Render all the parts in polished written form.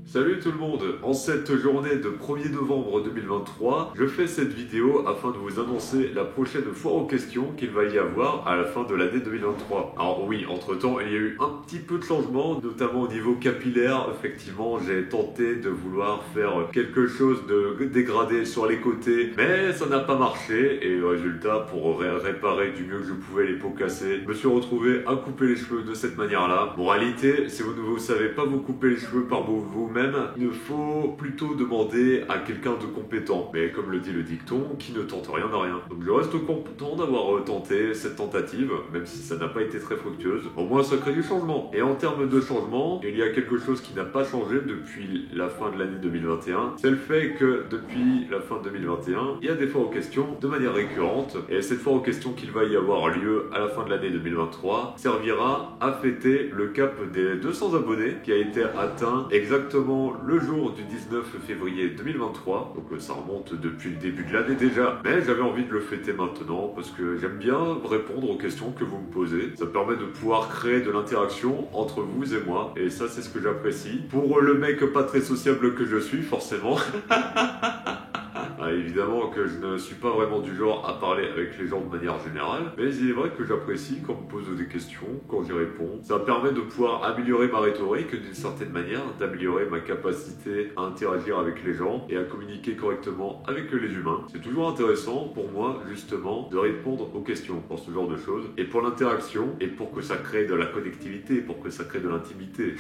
Salut tout le monde! En cette journée de 1er novembre 2023, je fais cette vidéo afin de vous annoncer la prochaine foire aux questions qu'il va y avoir à la fin de l'année 2023. Alors oui, entre temps, il y a eu un petit peu de changement, notamment au niveau capillaire. Effectivement, j'ai tenté de vouloir faire quelque chose de dégradé sur les côtés, mais ça n'a pas marché et résultat, pour réparer du mieux que je pouvais les pots cassés, je me suis retrouvé à couper les cheveux de cette manière-là. Moralité, si vous ne savez pas vous couper les cheveux par vous-même, il faut plutôt demander à quelqu'un de compétent. Mais comme le dit le dicton, qui ne tente rien n'a rien. Donc je reste content d'avoir tenté cette tentative, même si ça n'a pas été très fructueuse. Au moins ça crée du changement. Et en termes de changement, il y a quelque chose qui n'a pas changé depuis la fin de l'année 2021. C'est le fait que depuis la fin de 2021, il y a des foires aux questions de manière récurrente. Et cette foire aux questions qu'il va y avoir lieu à la fin de l'année 2023 servira à fêter le cap des 200 abonnés qui a été atteint exactement le jour du 19 février 2023, donc ça remonte depuis le début de l'année déjà, mais j'avais envie de le fêter maintenant parce que j'aime bien répondre aux questions que vous me posez. Ça permet de pouvoir créer de l'interaction entre vous et moi, et ça c'est ce que j'apprécie. Pour le mec pas très sociable que je suis, forcément. Évidemment que je ne suis pas vraiment du genre à parler avec les gens de manière générale, mais il est vrai que j'apprécie quand on me pose des questions, quand j'y réponds. Ça me permet de pouvoir améliorer ma rhétorique d'une certaine manière, d'améliorer ma capacité à interagir avec les gens et à communiquer correctement avec les humains. C'est toujours intéressant pour moi, justement, de répondre aux questions pour ce genre de choses, et pour l'interaction, et pour que ça crée de la connectivité, pour que ça crée de l'intimité.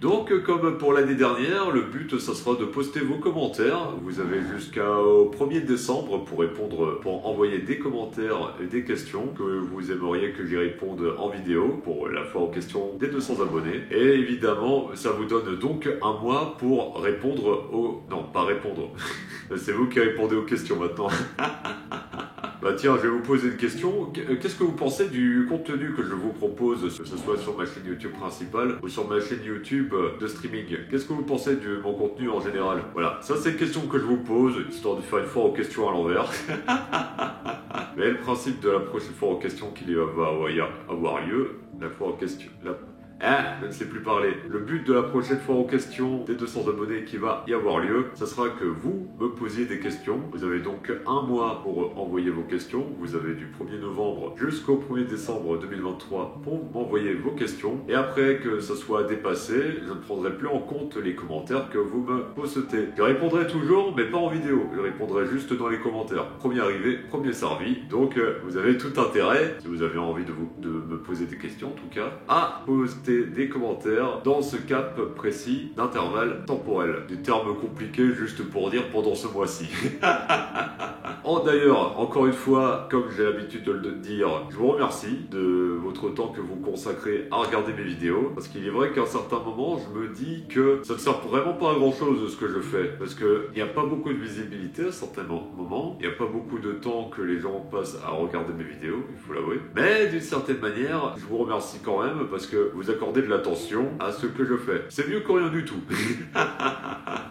Donc, comme pour l'année dernière, le but, ça sera de poster vos commentaires. Vous avez jusqu'au 1er décembre pour envoyer des commentaires et des questions que vous aimeriez que j'y réponde en vidéo pour la foire aux questions des 200 abonnés. Et évidemment, ça vous donne donc un mois pour répondre aux... Non, pas répondre. C'est vous qui répondez aux questions maintenant. Bah tiens, je vais vous poser une question. Qu'est-ce que vous pensez du contenu que je vous propose, que ce soit sur ma chaîne YouTube principale ou sur ma chaîne YouTube de streaming? Qu'est-ce que vous pensez de mon contenu en général? Voilà, ça c'est une question que je vous pose, histoire de faire une foire aux questions à l'envers. Mais le principe de la prochaine foire aux questions qui va avoir lieu, la foire aux questions... je ne sais plus parler. Le but de la prochaine fois aux questions des 200 abonnés qui va y avoir lieu, ça sera que vous me posiez des questions. Vous avez donc un mois pour envoyer vos questions. Vous avez du 1er novembre jusqu'au 1er décembre 2023 pour m'envoyer vos questions. Et après que ça soit dépassé, je ne prendrai plus en compte les commentaires que vous me postez. Je répondrai toujours, mais pas en vidéo. Je répondrai juste dans les commentaires. Premier arrivé, premier servi. Donc vous avez tout intérêt, si vous avez envie de me poser des questions en tout cas, à poster des commentaires dans ce cap précis d'intervalle temporel. Des termes compliqués juste pour dire pendant ce mois-ci. D'ailleurs, encore une fois, comme j'ai l'habitude de le dire, je vous remercie de votre temps que vous consacrez à regarder mes vidéos, parce qu'il est vrai qu'à un certain moment, je me dis que ça ne sert vraiment pas à grand chose ce que je fais, parce qu'il n'y a pas beaucoup de visibilité à certains moments, il n'y a pas beaucoup de temps que les gens passent à regarder mes vidéos, il faut l'avouer, mais d'une certaine manière, je vous remercie quand même, parce que vous accordez de l'attention à ce que je fais. C'est mieux que rien du tout.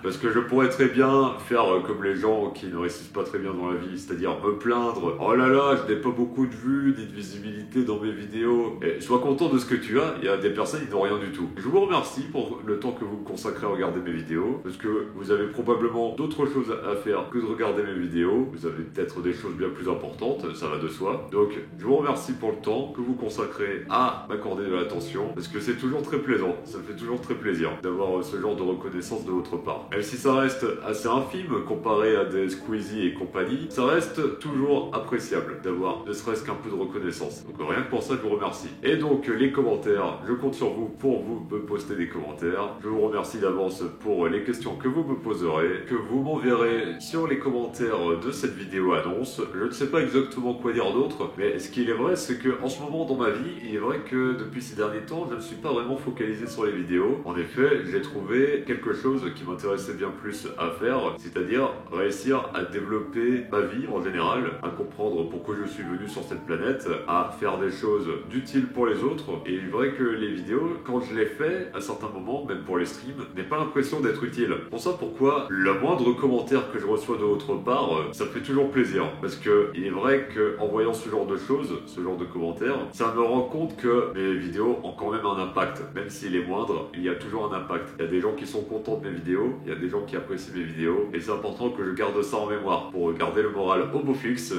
Parce que je pourrais très bien faire comme les gens qui ne réussissent pas très bien dans la vie, c'est-à-dire me plaindre. Oh là là, je n'ai pas beaucoup de vues ni de visibilité dans mes vidéos. Et sois content de ce que tu as, il y a des personnes qui n'ont rien du tout. Je vous remercie pour le temps que vous consacrez à regarder mes vidéos, parce que vous avez probablement d'autres choses à faire que de regarder mes vidéos. Vous avez peut-être des choses bien plus importantes, ça va de soi. Donc, je vous remercie pour le temps que vous consacrez à m'accorder de l'attention, parce que c'est toujours très plaisant, ça me fait toujours très plaisir d'avoir ce genre de reconnaissance de votre part. Même si ça reste assez infime comparé à des Squeezie et compagnie, ça reste toujours appréciable d'avoir ne serait-ce qu'un peu de reconnaissance. Donc rien que pour ça, je vous remercie. Et donc les commentaires, je compte sur vous pour vous me poster des commentaires. Je vous remercie d'avance pour les questions que vous me poserez, que vous m'enverrez sur les commentaires de cette vidéo annonce. Je ne sais pas exactement quoi dire d'autre, mais ce qu'il est vrai, c'est que en ce moment dans ma vie, il est vrai que depuis ces derniers temps, je ne suis pas vraiment focalisé sur les vidéos. En effet, j'ai trouvé quelque chose qui m'intéressait bien plus à faire, c'est-à-dire réussir à développer ma ma vie en général, à comprendre pourquoi je suis venu sur cette planète, à faire des choses d'utiles pour les autres. Et il est vrai que les vidéos, quand je les fais, à certains moments, même pour les streams, n'ai pas l'impression d'être utile. Pour ça, pourquoi le moindre commentaire que je reçois de votre part, ça me fait toujours plaisir. Parce que il est vrai qu'en voyant ce genre de choses, ce genre de commentaires, ça me rend compte que mes vidéos ont quand même un impact. Même s'il est moindre, il y a toujours un impact. Il y a des gens qui sont contents de mes vidéos, il y a des gens qui apprécient mes vidéos, et c'est important que je garde ça en mémoire pour garder le moral au beau fixe.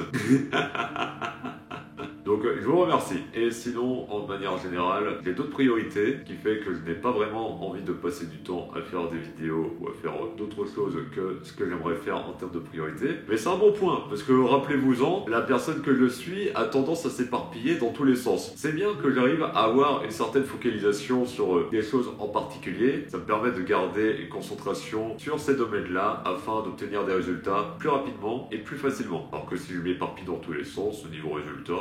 Donc je vous remercie. Et sinon, en manière générale, j'ai d'autres priorités qui fait que je n'ai pas vraiment envie de passer du temps à faire des vidéos ou à faire d'autres choses que ce que j'aimerais faire en termes de priorité. Mais c'est un bon point, parce que rappelez-vous-en, la personne que je suis a tendance à s'éparpiller dans tous les sens. C'est bien que j'arrive à avoir une certaine focalisation sur des choses en particulier. Ça me permet de garder une concentration sur ces domaines-là afin d'obtenir des résultats plus rapidement et plus facilement. Alors que si je m'éparpille dans tous les sens, au niveau résultat,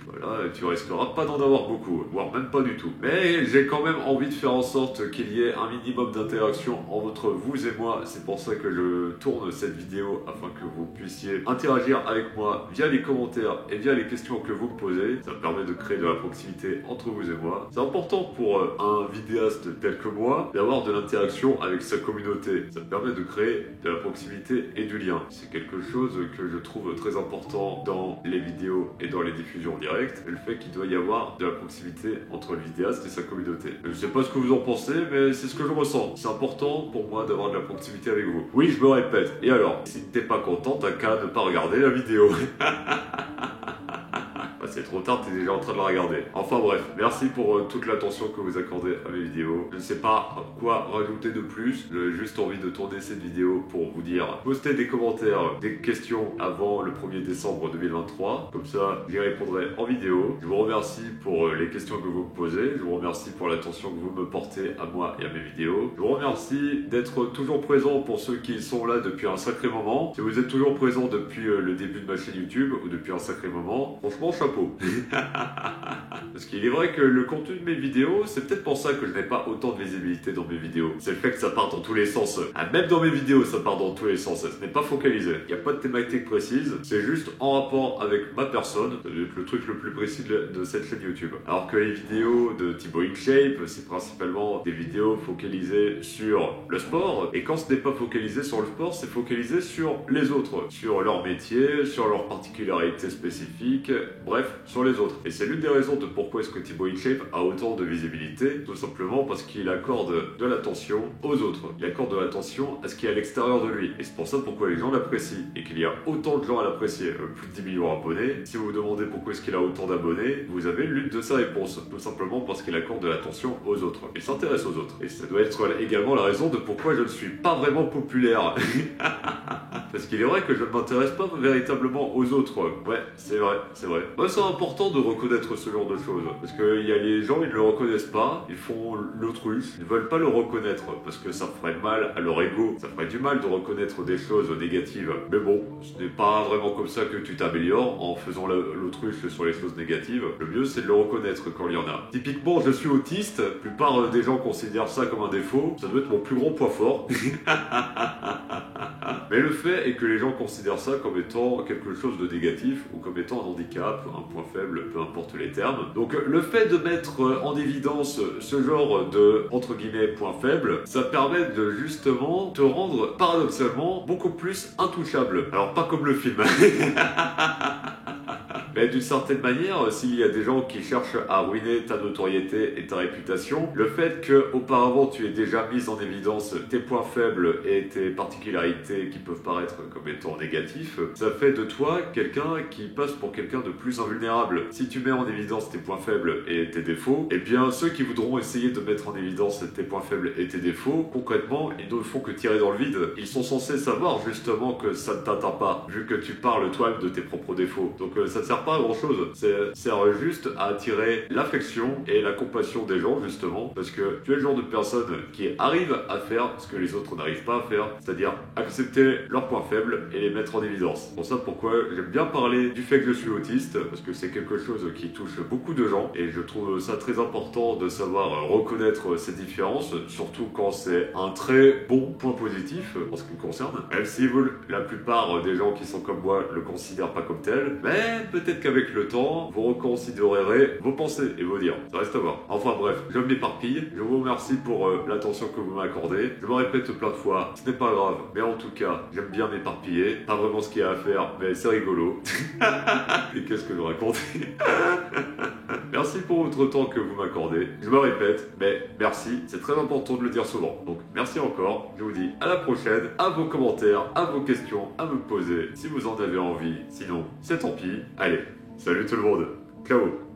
voilà, tu risqueras pas d'en avoir beaucoup, voire même pas du tout. Mais j'ai quand même envie de faire en sorte qu'il y ait un minimum d'interaction entre vous et moi. C'est pour ça que je tourne cette vidéo, afin que vous puissiez interagir avec moi via les commentaires et via les questions que vous me posez. Ça me permet de créer de la proximité entre vous et moi. C'est important pour un vidéaste tel que moi d'avoir de l'interaction avec sa communauté. Ça me permet de créer de la proximité et du lien. C'est quelque chose que je trouve très important dans les vidéos et dans les diffusion directe, et le fait qu'il doit y avoir de la proximité entre le vidéaste et sa communauté. Je sais pas ce que vous en pensez, mais c'est ce que je ressens. C'est important pour moi d'avoir de la proximité avec vous. Oui, je me répète. Et alors, si t'es pas content, t'as qu'à ne pas regarder la vidéo. C'est trop tard, t'es déjà en train de la regarder. Enfin bref, merci pour toute l'attention que vous accordez à mes vidéos. Je ne sais pas quoi rajouter de plus. J'ai juste envie de tourner cette vidéo pour vous dire, postez des commentaires, des questions avant le 1er décembre 2023. Comme ça, j'y répondrai en vidéo. Je vous remercie pour les questions que vous me posez. Je vous remercie pour l'attention que vous me portez à moi et à mes vidéos. Je vous remercie d'être toujours présent pour ceux qui sont là depuis un sacré moment. Si vous êtes toujours présent depuis le début de ma chaîne YouTube ou depuis un sacré moment, franchement, chapeau. Parce qu'il est vrai que le contenu de mes vidéos, c'est peut-être pour ça que je n'ai pas autant de visibilité dans mes vidéos. C'est le fait que ça part dans tous les sens. Même dans mes vidéos, ça part dans tous les sens. Ce n'est pas focalisé. Il n'y a pas de thématique précise. C'est juste en rapport avec ma personne. Ça doit être le truc le plus précis de cette chaîne YouTube. Alors que les vidéos de Thibaut InShape, c'est principalement des vidéos focalisées sur le sport. Et quand ce n'est pas focalisé sur le sport, c'est focalisé sur les autres. Sur leur métier, sur leurs particularités spécifiques. Bref, sur les autres. Et c'est l'une des raisons de pourquoi est-ce que Thibaut InShape a autant de visibilité, tout simplement parce qu'il accorde de l'attention aux autres. Il accorde de l'attention à ce qui est à l'extérieur de lui. Et c'est pour ça pourquoi les gens l'apprécient. Et qu'il y a autant de gens à l'apprécier. Plus de 10 millions d'abonnés. Si vous vous demandez pourquoi est-ce qu'il a autant d'abonnés, vous avez l'une de sa réponse. Tout simplement parce qu'il accorde de l'attention aux autres. Il s'intéresse aux autres. Et ça doit être également la raison de pourquoi je ne suis pas vraiment populaire. Parce qu'il est vrai que je ne m'intéresse pas véritablement aux autres. Ouais, c'est vrai, c'est vrai. Moi, c'est important de reconnaître ce genre de choses. Parce qu'il y a les gens, ils ne le reconnaissent pas, ils font l'autruche, ils ne veulent pas le reconnaître. Parce que ça ferait mal à leur ego. Ça ferait du mal de reconnaître des choses négatives. Mais bon, ce n'est pas vraiment comme ça que tu t'améliores en faisant l'autruche sur les choses négatives. Le mieux, c'est de le reconnaître quand il y en a. Typiquement, je suis autiste. La plupart des gens considèrent ça comme un défaut. Ça doit être mon plus gros point fort. Mais le fait est que les gens considèrent ça comme étant quelque chose de négatif ou comme étant un handicap, un point faible, peu importe les termes. Donc le fait de mettre en évidence ce genre de, entre guillemets, point faible, ça permet de justement te rendre paradoxalement beaucoup plus intouchable. Alors pas comme le film. Mais d'une certaine manière, s'il y a des gens qui cherchent à ruiner ta notoriété et ta réputation, le fait que auparavant tu aies déjà mis en évidence tes points faibles et tes particularités qui peuvent paraître comme étant négatifs, ça fait de toi quelqu'un qui passe pour quelqu'un de plus invulnérable. Si tu mets en évidence tes points faibles et tes défauts, eh bien ceux qui voudront essayer de mettre en évidence tes points faibles et tes défauts, concrètement, ils ne font que tirer dans le vide. Ils sont censés savoir justement que ça ne t'atteint pas, vu que tu parles toi-même de tes propres défauts. Donc ça ne sert pas pas à grand chose. Ça sert juste à attirer l'affection et la compassion des gens, justement, parce que tu es le genre de personne qui arrive à faire ce que les autres n'arrivent pas à faire, c'est-à-dire accepter leurs points faibles et les mettre en évidence. Pour ça, pourquoi j'aime bien parler du fait que je suis autiste, parce que c'est quelque chose qui touche beaucoup de gens, et je trouve ça très important de savoir reconnaître ces différences, surtout quand c'est un très bon point positif en ce qui me concerne. Même si la plupart des gens qui sont comme moi le considèrent pas comme tel, mais peut-être qu'avec le temps, vous reconsidérerez vos pensées et vos dires. Ça reste à voir. Enfin bref, je m'éparpille. Je vous remercie pour l'attention que vous m'accordez. Je me répète plein de fois, ce n'est pas grave, mais en tout cas, j'aime bien m'éparpiller. Pas vraiment ce qu'il y a à faire, mais c'est rigolo. Et qu'est-ce que je raconte? Merci pour votre temps que vous m'accordez. Je me répète, mais merci, c'est très important de le dire souvent. Donc merci encore, je vous dis à la prochaine, à vos commentaires, à vos questions, à me poser si vous en avez envie. Sinon, c'est tant pis. Allez, salut tout le monde. Ciao.